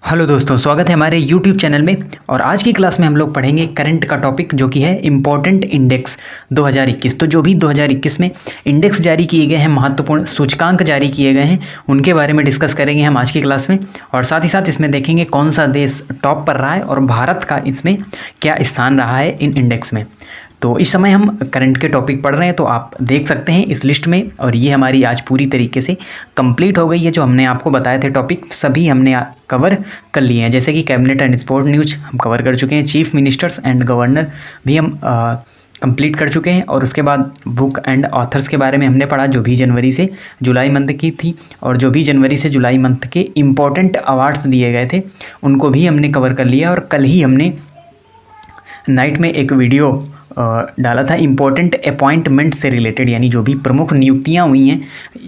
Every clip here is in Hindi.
हेलो दोस्तों, स्वागत है हमारे YouTube चैनल में। और आज की क्लास में हम लोग पढ़ेंगे करंट का टॉपिक जो कि है इम्पोर्टेंट इंडेक्स 2021। तो जो भी 2021 में इंडेक्स जारी किए गए हैं, महत्वपूर्ण सूचकांक जारी किए गए हैं, उनके बारे में डिस्कस करेंगे हम आज की क्लास में। और साथ ही साथ इसमें देखेंगे कौन सा देश टॉप पर रहा है और भारत का इसमें क्या स्थान रहा है इन इंडेक्स में। तो इस समय हम करंट के टॉपिक पढ़ रहे हैं, तो आप देख सकते हैं इस लिस्ट में। और ये हमारी आज पूरी तरीके से कंप्लीट हो गई है। जो हमने आपको बताए थे टॉपिक सभी हमने कवर कर लिए हैं, जैसे कि कैबिनेट एंड स्पोर्ट न्यूज हम कवर कर चुके हैं, चीफ मिनिस्टर्स एंड गवर्नर भी हम कंप्लीट कर चुके हैं। और उसके बाद बुक एंड ऑथर्स के बारे में हमने पढ़ा, जो भी जनवरी से जुलाई मंथ की थी। और जो भी जनवरी से जुलाई मंथ के इम्पोर्टेंट अवार्ड्स दिए गए थे उनको भी हमने कवर कर लिया। और कल ही हमने नाइट में एक वीडियो डाला था इम्पोर्टेंट अपॉइंटमेंट से रिलेटेड, यानी जो भी प्रमुख नियुक्तियां हुई हैं,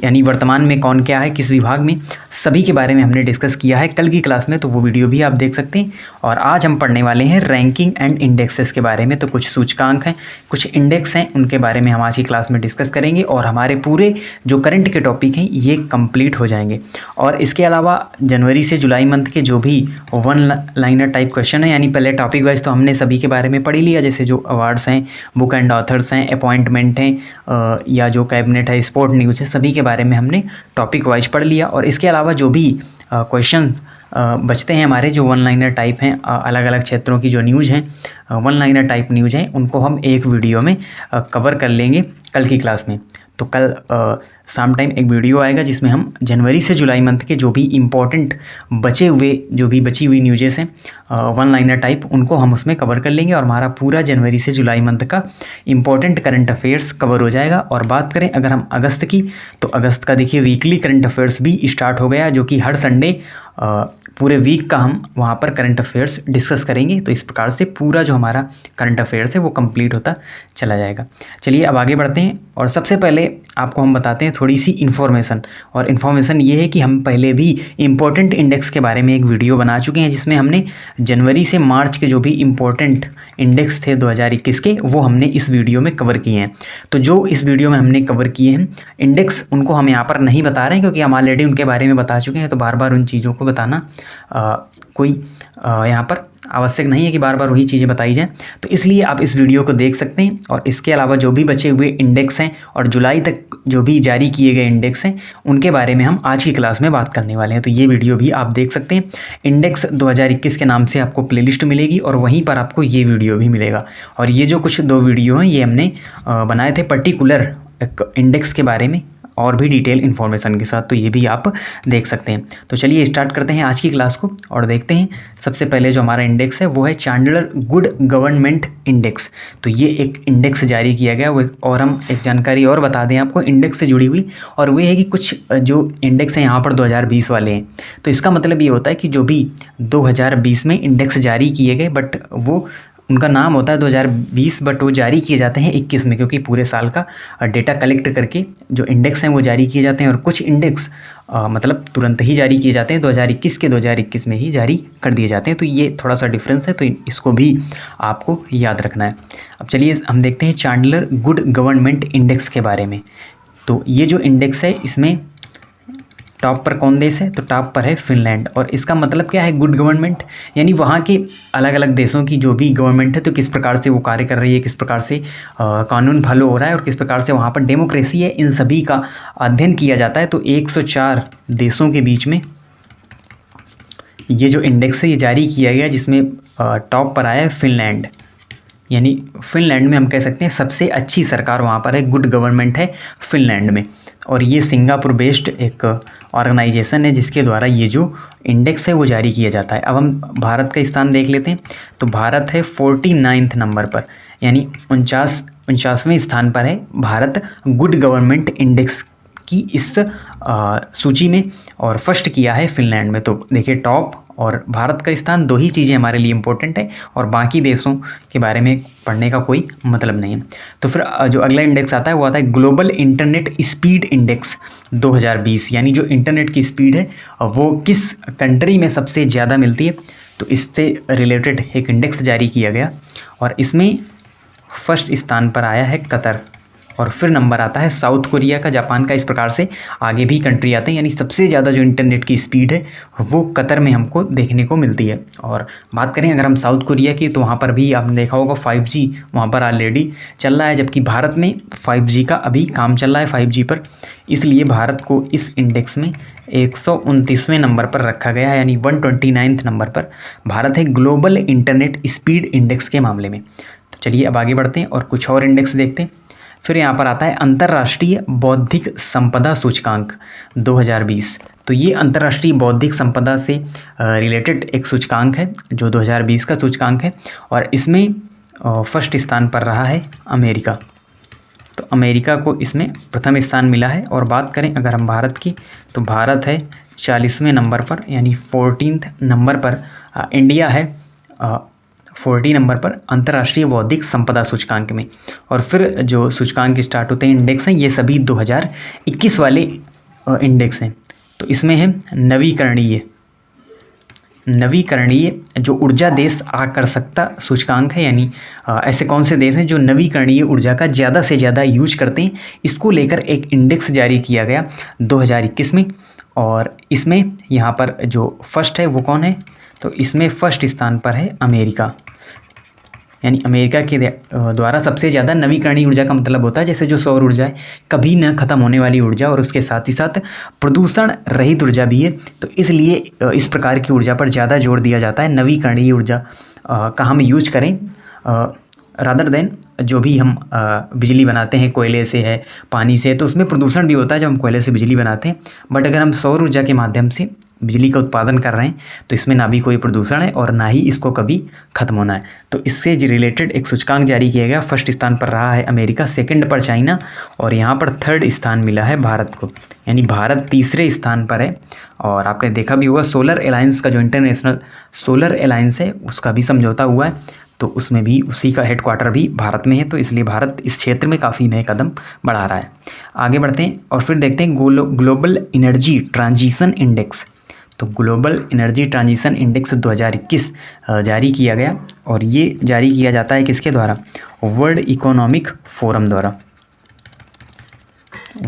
यानी वर्तमान में कौन क्या है किस विभाग में, सभी के बारे में हमने डिस्कस किया है कल की क्लास में। तो वो वीडियो भी आप देख सकते हैं। और आज हम पढ़ने वाले हैं रैंकिंग एंड इंडेक्सेस के बारे में। तो कुछ सूचकांक हैं, कुछ इंडेक्स हैं, उनके बारे में हम आज की क्लास में डिस्कस करेंगे। और हमारे पूरे जो करंट के टॉपिक हैं ये कंप्लीट हो जाएंगे। और इसके अलावा जनवरी से जुलाई मंथ के जो भी वन लाइनर टाइप क्वेश्चन है, यानी पहले टॉपिक वाइज तो हमने सभी के बारे में पढ़ ही लिया, जैसे जो अवार्ड्स हैं, बुक एंड ऑथर्स हैं, अपॉइंटमेंट हैं, या जो कैबिनेट है, स्पोर्ट न्यूज़ है, सभी के बारे में हमने टॉपिक वाइज पढ़ लिया। और इसके अलावा जो भी क्वेश्चन बचते हैं हमारे, जो वन लाइनर टाइप हैं, अलग अलग क्षेत्रों की जो न्यूज़ हैं, वन लाइनर टाइप न्यूज़ हैं, उनको हम एक वीडियो में कवर कर लेंगे कल की क्लास में। तो कल शाम टाइम एक वीडियो आएगा जिसमें हम जनवरी से जुलाई मंथ के जो भी इम्पोर्टेंट बची हुई न्यूज़ेस हैं वन लाइनर टाइप, उनको हम उसमें कवर कर लेंगे। और हमारा पूरा जनवरी से जुलाई मंथ का इम्पोर्टेंट करंट अफेयर्स कवर हो जाएगा। और बात करें अगर हम अगस्त की, तो अगस्त का देखिए वीकली करंट अफेयर्स भी स्टार्ट हो गया, जो कि हर संडे पूरे वीक का हम वहाँ पर करंट अफेयर्स डिस्कस करेंगे। तो इस प्रकार से पूरा जो हमारा करंट अफेयर्स है वो कंप्लीट होता चला जाएगा। चलिए अब आगे बढ़ते हैं। और सबसे पहले आपको हम बताते हैं थोड़ी सी इन्फॉर्मेशन। और इन्फॉर्मेशन ये है कि हम पहले भी इम्पोर्टेंट इंडेक्स के बारे में एक वीडियो बना चुके हैं, जिसमें हमने जनवरी से मार्च के जो भी इम्पोर्टेंट इंडेक्स थे 2021 के, वो हमने इस वीडियो में कवर किए हैं। तो जो इस वीडियो में हमने कवर किए हैं इंडेक्स, उनको हम यहाँ पर नहीं बता रहे हैं, क्योंकि हम ऑलरेडी उनके बारे में बता चुके हैं। तो बार बार उन चीज़ों को बताना कोई यहाँ पर आवश्यक नहीं है कि बार बार वही चीज़ें बताई जाएं। तो इसलिए आप इस वीडियो को देख सकते हैं। और इसके अलावा जो भी बचे हुए इंडेक्स हैं और जुलाई तक जो भी जारी किए गए इंडेक्स हैं, उनके बारे में हम आज की क्लास में बात करने वाले हैं। तो ये वीडियो भी आप देख सकते हैं। इंडेक्स 2021 के नाम से आपको प्लेलिस्ट मिलेगी और वहीं पर आपको ये वीडियो भी मिलेगा। और ये जो कुछ दो वीडियो हैं ये हमने बनाए थे पर्टिकुलर एक इंडेक्स के बारे में और भी डिटेल इन्फॉर्मेशन के साथ, तो ये भी आप देख सकते हैं। तो चलिए स्टार्ट करते हैं आज की क्लास को और देखते हैं। सबसे पहले जो हमारा इंडेक्स है वो है चांडलर गुड गवर्नमेंट इंडेक्स। तो ये एक इंडेक्स जारी किया गया वो। और हम एक जानकारी और बता दें आपको इंडेक्स से जुड़ी हुई, और वो है कि कुछ जो इंडेक्स हैं यहाँ पर 2020 वाले हैं। तो इसका मतलब ये होता है कि जो भी 2020 में इंडेक्स जारी किए गए, बट वो उनका नाम होता है 2020, बट वो जारी किए जाते हैं 21 में, क्योंकि पूरे साल का डेटा कलेक्ट करके जो इंडेक्स हैं वो जारी किए जाते हैं। और कुछ इंडेक्स मतलब तुरंत ही जारी किए जाते हैं, 2021 के 2021 में ही जारी कर दिए जाते हैं। तो ये थोड़ा सा डिफरेंस है, तो इसको भी आपको याद रखना है। अब चलिए हम देखते हैं चांडलर गुड गवर्नमेंट इंडेक्स के बारे में। तो ये जो इंडेक्स है इसमें टॉप पर कौन देश है, तो टॉप पर है फिनलैंड। और इसका मतलब क्या है गुड गवर्नमेंट, यानी वहाँ के अलग अलग देशों की जो भी गवर्नमेंट है तो किस प्रकार से वो कार्य कर रही है, किस प्रकार से कानून फॉलो हो रहा है और किस प्रकार से वहाँ पर डेमोक्रेसी है, इन सभी का अध्ययन किया जाता है। तो 104 देशों के बीच में ये जो इंडेक्स है ये जारी किया गया, जिसमें टॉप पर आया है फिनलैंड। यानी फिनलैंड में हम कह सकते हैं सबसे अच्छी सरकार वहाँ पर है, गुड गवर्नमेंट है फिनलैंड में। और ये सिंगापुर बेस्ड एक ऑर्गेनाइजेशन है जिसके द्वारा ये जो इंडेक्स है वो जारी किया जाता है। अब हम भारत का स्थान देख लेते हैं। तो भारत है 49 नंबर पर, यानी 49वें स्थान पर है भारत गुड गवर्नमेंट इंडेक्स की इस सूची में। और फर्स्ट किया है फिनलैंड में। तो देखिए टॉप और भारत का स्थान, दो ही चीज़ें हमारे लिए इम्पोर्टेंट है, और बाकी देशों के बारे में पढ़ने का कोई मतलब नहीं है। तो फिर जो अगला इंडेक्स आता है वो आता है ग्लोबल इंटरनेट स्पीड इंडेक्स 2020, यानी जो इंटरनेट की स्पीड है वो किस कंट्री में सबसे ज़्यादा मिलती है। तो इससे रिलेटेड एक इंडेक्स जारी किया गया और इसमें फर्स्ट स्थान पर आया है कतर। और फिर नंबर आता है साउथ कोरिया का, जापान का, इस प्रकार से आगे भी कंट्री आते हैं। यानी सबसे ज़्यादा जो इंटरनेट की स्पीड है वो कतर में हमको देखने को मिलती है। और बात करें अगर हम साउथ कोरिया की, तो वहाँ पर भी आपने देखा होगा 5G वहाँ पर ऑलरेडी चल रहा है, जबकि भारत में 5G का अभी काम चल रहा है 5G पर। इसलिए भारत को इस इंडेक्स में 129वें नंबर पर रखा गया है, यानी 129 नंबर पर भारत है ग्लोबल इंटरनेट स्पीड इंडेक्स के मामले में। तो चलिए अब आगे बढ़ते हैं और कुछ और इंडेक्स देखते हैं। फिर यहाँ पर आता है अंतर्राष्ट्रीय बौद्धिक संपदा सूचकांक 2020। तो ये अंतर्राष्ट्रीय बौद्धिक संपदा से रिलेटेड एक सूचकांक है जो 2020 का सूचकांक है, और इसमें फर्स्ट स्थान पर रहा है अमेरिका। तो अमेरिका को इसमें प्रथम स्थान मिला है। और बात करें अगर हम भारत की, तो भारत है 40वें नंबर पर, यानी 14th नंबर पर। इंडिया है 40 नंबर पर अंतर्राष्ट्रीय बौद्धिक संपदा सूचकांक में। और फिर जो सूचकांक स्टार्ट होते हैं, इंडेक्स हैं, ये सभी 2021 वाले इंडेक्स हैं। तो इसमें है नवीकरणीय जो ऊर्जा देश आकर्षकता सूचकांक है, यानी ऐसे कौन से देश हैं जो नवीकरणीय ऊर्जा का ज़्यादा से ज़्यादा यूज करते हैं, इसको लेकर एक इंडेक्स जारी किया गया 2021 में। और इसमें यहाँ पर जो फर्स्ट है वो कौन है, तो इसमें फर्स्ट स्थान पर है अमेरिका। यानी अमेरिका के द्वारा सबसे ज़्यादा नवीकरणीय ऊर्जा का मतलब होता है जैसे जो सौर ऊर्जा है, कभी ना ख़त्म होने वाली ऊर्जा, और उसके साथ ही साथ प्रदूषण रहित ऊर्जा भी है। तो इसलिए इस प्रकार की ऊर्जा पर ज़्यादा जोर दिया जाता है, नवीकरणीय ऊर्जा का हम यूज करें रादर देन जो भी हम बिजली बनाते हैं कोयले से है, पानी से, तो उसमें प्रदूषण भी होता है जब हम कोयले से बिजली बनाते हैं। बट अगर हम सौर ऊर्जा के माध्यम से बिजली का उत्पादन कर रहे हैं तो इसमें ना भी कोई प्रदूषण है और ना ही इसको कभी ख़त्म होना है। तो इससे रिलेटेड एक सूचकांक जारी किया गया। फर्स्ट स्थान पर रहा है अमेरिका, सेकंड पर चाइना, और यहाँ पर थर्ड स्थान मिला है भारत को, यानी भारत तीसरे स्थान पर है। और आपने देखा भी होगा सोलर अलायंस का, जो इंटरनेशनल सोलर अलायंस है, उसका भी समझौता हुआ है, तो उसमें भी उसी का हेडक्वार्टर भी भारत में है। तो इसलिए भारत इस क्षेत्र में काफ़ी नए कदम बढ़ा रहा है। आगे बढ़ते हैं और फिर देखते हैं ग्लोबल एनर्जी ट्रांजिशन इंडेक्स। तो ग्लोबल एनर्जी ट्रांजिशन इंडेक्स 2021 जारी किया गया, और ये जारी किया जाता है किसके द्वारा, वर्ल्ड इकोनॉमिक फोरम द्वारा।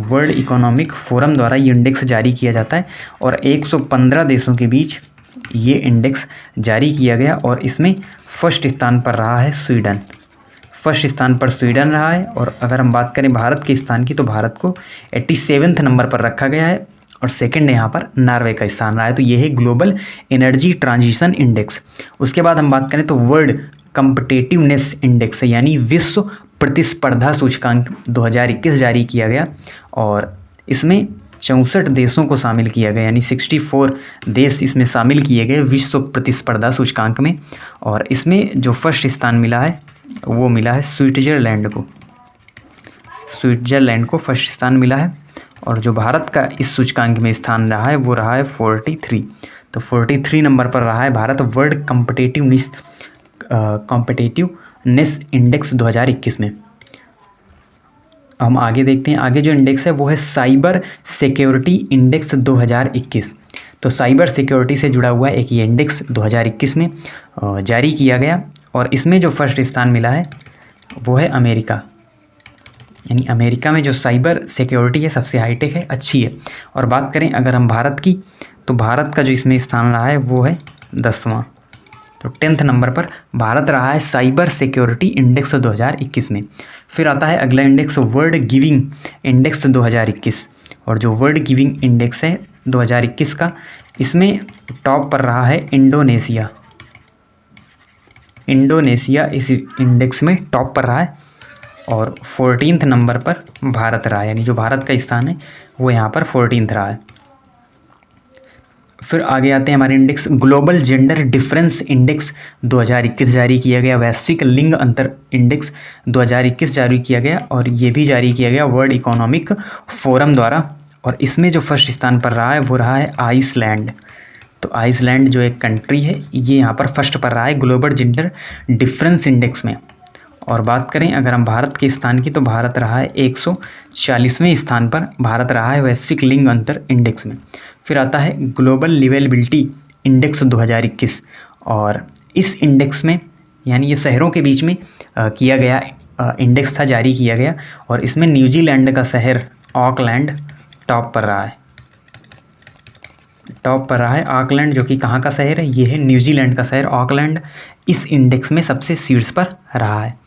वर्ल्ड इकोनॉमिक फोरम द्वारा ये इंडेक्स जारी किया जाता है, और 115 देशों के बीच ये इंडेक्स जारी किया गया। और इसमें फर्स्ट स्थान पर रहा है स्वीडन, फर्स्ट स्थान पर स्वीडन रहा है। और अगर हम बात करें भारत के स्थान की, तो भारत को 87वें नंबर पर रखा गया है, और सेकंड यहाँ पर नॉर्वे का स्थान रहा है। तो ये है ग्लोबल एनर्जी ट्रांजिशन इंडेक्स। उसके बाद हम बात करें तो वर्ल्ड कम्पिटिटिवनेस इंडेक्स है, यानी विश्व प्रतिस्पर्धा सूचकांक 2021 जारी किया गया, और इसमें 64 देशों को शामिल किया गया, यानी 64 देश इसमें शामिल किए गए विश्व प्रतिस्पर्धा सूचकांक में। और इसमें जो फर्स्ट स्थान मिला है वो मिला है स्विट्ज़रलैंड को, स्विट्ज़रलैंड को फर्स्ट स्थान मिला है। और जो भारत का इस सूचकांक में स्थान रहा है वो रहा है 43। तो 43 नंबर पर रहा है भारत वर्ल्ड कॉम्पिटिटिवनेस इंडेक्स 2021 में। हम आगे देखते हैं, आगे जो इंडेक्स है वो है साइबर सिक्योरिटी इंडेक्स 2021। तो साइबर सिक्योरिटी से जुड़ा हुआ एक ये इंडेक्स 2021 में जारी किया गया, और इसमें जो फर्स्ट स्थान मिला है वो है अमेरिका, यानी अमेरिका में जो साइबर सिक्योरिटी है सबसे हाईटेक है, अच्छी है। और बात करें अगर हम भारत की, तो भारत का जो इसमें स्थान रहा है वो है 10वां। तो 10th नंबर पर भारत रहा है साइबर सिक्योरिटी इंडेक्स 2021 में। फिर आता है अगला इंडेक्स वर्ल्ड गिविंग इंडेक्स 2021, और जो वर्ल्ड गिविंग इंडेक्स है 2021 का, इसमें टॉप पर रहा है इंडोनेशिया। इंडोनेशिया इस इंडेक्स में टॉप पर रहा है, और 14th नंबर पर भारत रहा है, यानी जो भारत का स्थान है वो यहाँ पर 14th रहा है। फिर आगे आते हैं हमारे index global gender difference index 2021 जारी किया गया, वैश्विक लिंग अंतर इंडेक्स 2021 जारी किया गया, और ये भी जारी किया गया वर्ल्ड इकोनॉमिक फोरम द्वारा। और इसमें जो फर्स्ट स्थान पर रहा है वो रहा है आइसलैंड। तो आइसलैंड जो एक कंट्री है ये यहाँ पर फर्स्ट पर रहा है ग्लोबल जेंडर डिफरेंस इंडेक्स में। और बात करें अगर हम भारत के स्थान की, तो भारत रहा है 140वें स्थान पर भारत रहा है वैश्विक लिंग अंतर इंडेक्स में। फिर आता है ग्लोबल लिवेबिलिटी इंडेक्स 2021, और इस इंडेक्स में यानी ये शहरों के बीच में किया गया इंडेक्स था जारी किया गया और इसमें न्यूजीलैंड का शहर ऑकलैंड टॉप पर रहा है। ऑकलैंड जो कि कहाँ का शहर है, ये है न्यूजीलैंड का शहर ऑकलैंड, इस इंडेक्स में सबसे शीर्ष पर रहा है।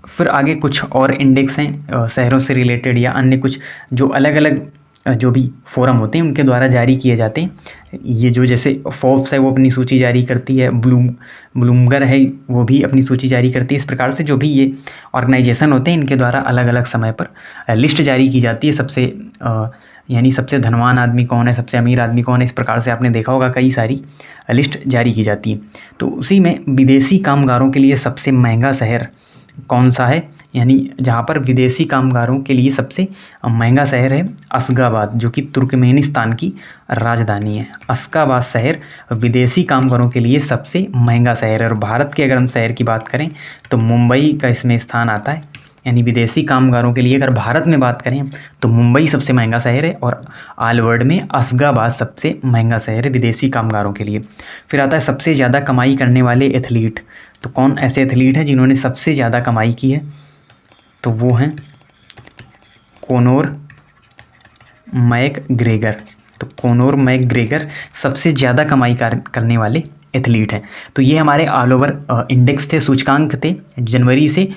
फिर आगे कुछ और इंडेक्स हैं शहरों से रिलेटेड या अन्य कुछ जो अलग अलग जो भी फोरम होते हैं उनके द्वारा जारी किए जाते हैं। ये जो जैसे फोर्ब्स है वो अपनी सूची जारी करती है, ब्लूमबर्ग है वो भी अपनी सूची जारी करती है। इस प्रकार से जो भी ये ऑर्गेनाइजेशन होते हैं इनके द्वारा अलग अलग समय पर लिस्ट जारी की जाती है, सबसे यानी सबसे धनवान आदमी कौन है, सबसे अमीर आदमी कौन है, इस प्रकार से आपने देखा होगा कई सारी लिस्ट जारी की जाती है। तो उसी में विदेशी कामगारों के लिए सबसे महंगा शहर कौन सा है, यानी जहाँ पर विदेशी कामगारों के लिए सबसे महंगा शहर है अशगाबाद, जो कि तुर्कमेनिस्तान की राजधानी है। अशगाबाद शहर विदेशी कामगारों के लिए सबसे महंगा शहर है। और भारत के अगर हम शहर की बात करें तो मुंबई का इसमें स्थान आता है, यानी विदेशी कामगारों के लिए अगर भारत में बात करें तो मुंबई सबसे महंगा शहर है और ऑल वर्ल्ड में अशगाबाद सबसे महंगा शहर है विदेशी कामगारों के लिए। फिर आता है सबसे ज़्यादा कमाई करने वाले एथलीट। तो कौन ऐसे एथलीट हैं जिन्होंने सबसे ज़्यादा कमाई की है, तो वो हैं कोनोर मैकग्रेगर। तो कोनोर मैकग्रेगर सबसे ज़्यादा कमाई करने वाले एथलीट हैं। तो ये हमारे ऑल ओवर इंडेक्स थे, सूचकांक थे जनवरी से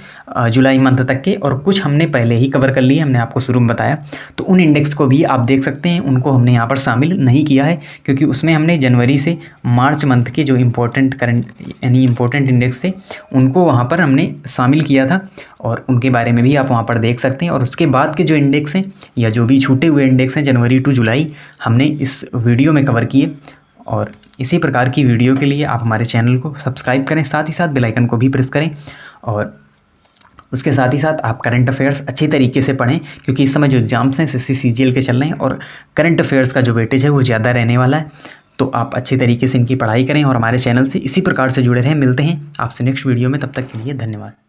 जुलाई मंथ तक के, और कुछ हमने पहले ही कवर कर लिए, हमने आपको शुरू में बताया। तो उन इंडेक्स को भी आप देख सकते हैं, उनको हमने यहाँ पर शामिल नहीं किया है क्योंकि उसमें हमने जनवरी से मार्च मंथ के जो इम्पोर्टेंट इंडेक्स थे उनको वहाँ पर हमने शामिल किया था और उनके बारे में भी आप वहाँ पर देख सकते हैं। और उसके बाद के जो इंडेक्स हैं या जो भी छूटे हुए इंडेक्स हैं जनवरी टू जुलाई हमने इस वीडियो में कवर किए। और इसी प्रकार की वीडियो के लिए आप हमारे चैनल को सब्सक्राइब करें, साथ ही साथ बेल आइकन को भी प्रेस करें और उसके साथ ही साथ आप करंट अफेयर्स अच्छी तरीके से पढ़ें क्योंकि इस समय जो एग्जाम्स हैं SSC CGL के चल रहे हैं और करंट अफेयर्स का जो वेटेज है वो ज़्यादा रहने वाला है। तो आप अच्छे तरीके से इनकी पढ़ाई करें और हमारे चैनल से इसी प्रकार से जुड़े रहें। मिलते हैं आपसे नेक्स्ट वीडियो में, तब तक के लिए धन्यवाद।